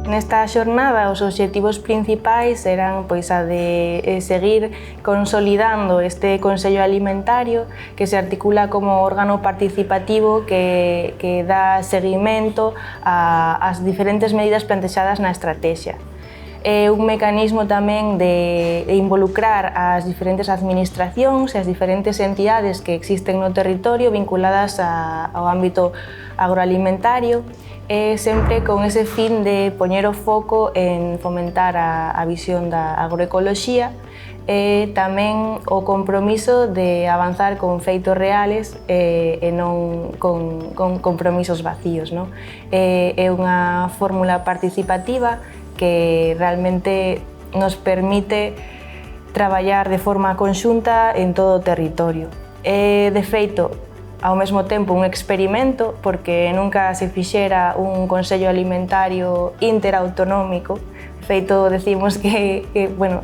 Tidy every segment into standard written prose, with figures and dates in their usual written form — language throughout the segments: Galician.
Nesta xornada os obxectivos principais eran a de seguir consolidando este Consello Alimentario que se articula como órgano participativo que dá seguimento ás diferentes medidas plantexadas na estratexia. É un mecanismo tamén de involucrar as diferentes administracións e as diferentes entidades que existen no territorio vinculadas ao ámbito agroalimentario e sempre con ese fin de poñer o foco en fomentar a visión da agroecoloxía e tamén o compromiso de avanzar con feitos reales e non con compromisos vacíos. É unha fórmula participativa que realmente nos permite traballar de forma conxunta en todo o territorio. É, de feito, ao mesmo tempo un experimento porque nunca se fixera un Consello Alimentario interautonómico. De feito, decimos que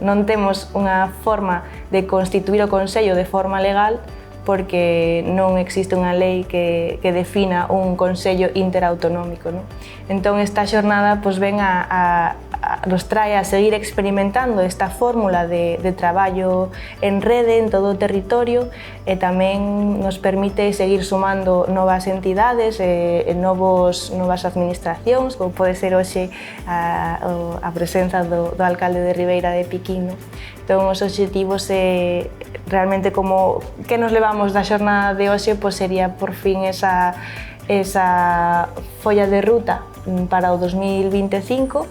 non temos unha forma de constituir o Consello de forma legal porque non existe unha lei que defina un Consello interautonómico. Entón, esta xornada ven nos trae a seguir experimentando esta fórmula de traballo en rede en todo o territorio e tamén nos permite seguir sumando novas entidades e novas administracións, como pode ser hoxe a presenza do alcalde de Ribeira de Piquín. Entón, os obxectivos realmente como que nos levamos da xornada de hoxe sería por fin esa folla de ruta para o 2025,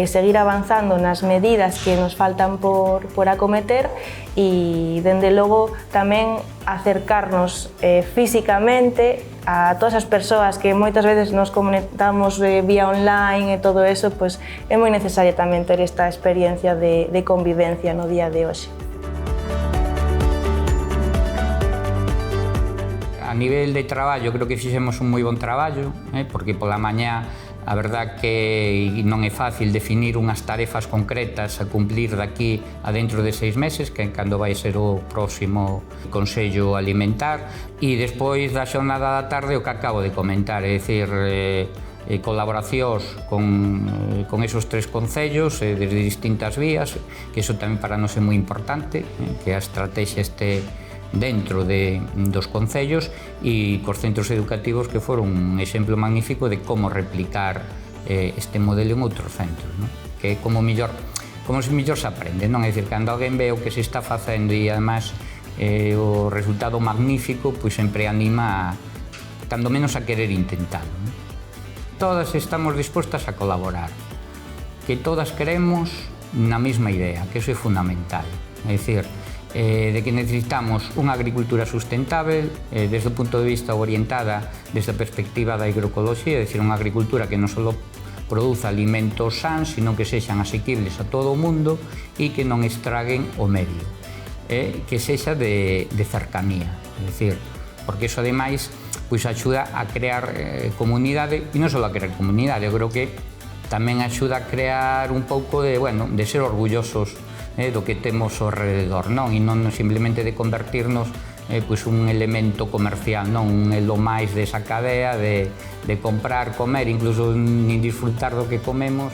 seguir avanzando nas medidas que nos faltan por acometer e, dende logo, tamén acercarnos físicamente a todas as persoas que moitas veces nos conectamos vía online e todo eso, é moi necesaria tamén ter esta experiencia de convivencia no día de hoxe. A nivel de traballo, creo que fixemos un moi bon traballo, porque pola mañá a verdad que non é fácil definir unhas tarefas concretas a cumplir daqui a dentro de 6 meses, que é cando vai ser o próximo Consello Alimentar, e despois da xornada da tarde o que acabo de comentar, é dicir, colaboracións con esos 3 concellos desde distintas vías, que iso tamén para nós é moi importante, que a estrategia este dentro dos concellos e cos centros educativos que foron un exemplo magnífico de como replicar este modelo en outros centros, que é como se mellor se aprende, non? É dicir, cando alguén ve o que se está facendo e además o resultado magnífico, pois sempre anima cando menos a querer intentalo. Todas estamos dispostas a colaborar, que todas queremos na mesma idea, que iso é fundamental, é dicir, de que necesitamos unha agricultura sustentável desde o punto de vista orientada desde a perspectiva da agroecoloxía, é dicir, unha agricultura que non só produza alimentos sans, sino que sexan asequibles a todo o mundo e que non estraguen o medio, que sexa de cercanía, é dicir, porque iso ademais axuda a crear comunidade, e non só a crear comunidade, eu creo que tamén axuda a crear un pouco de ser orgullosos do que temos ao rededor, e non simplemente de convertirnos un elemento comercial, un elo máis desa cadea de comprar, comer, incluso nin disfrutar do que comemos,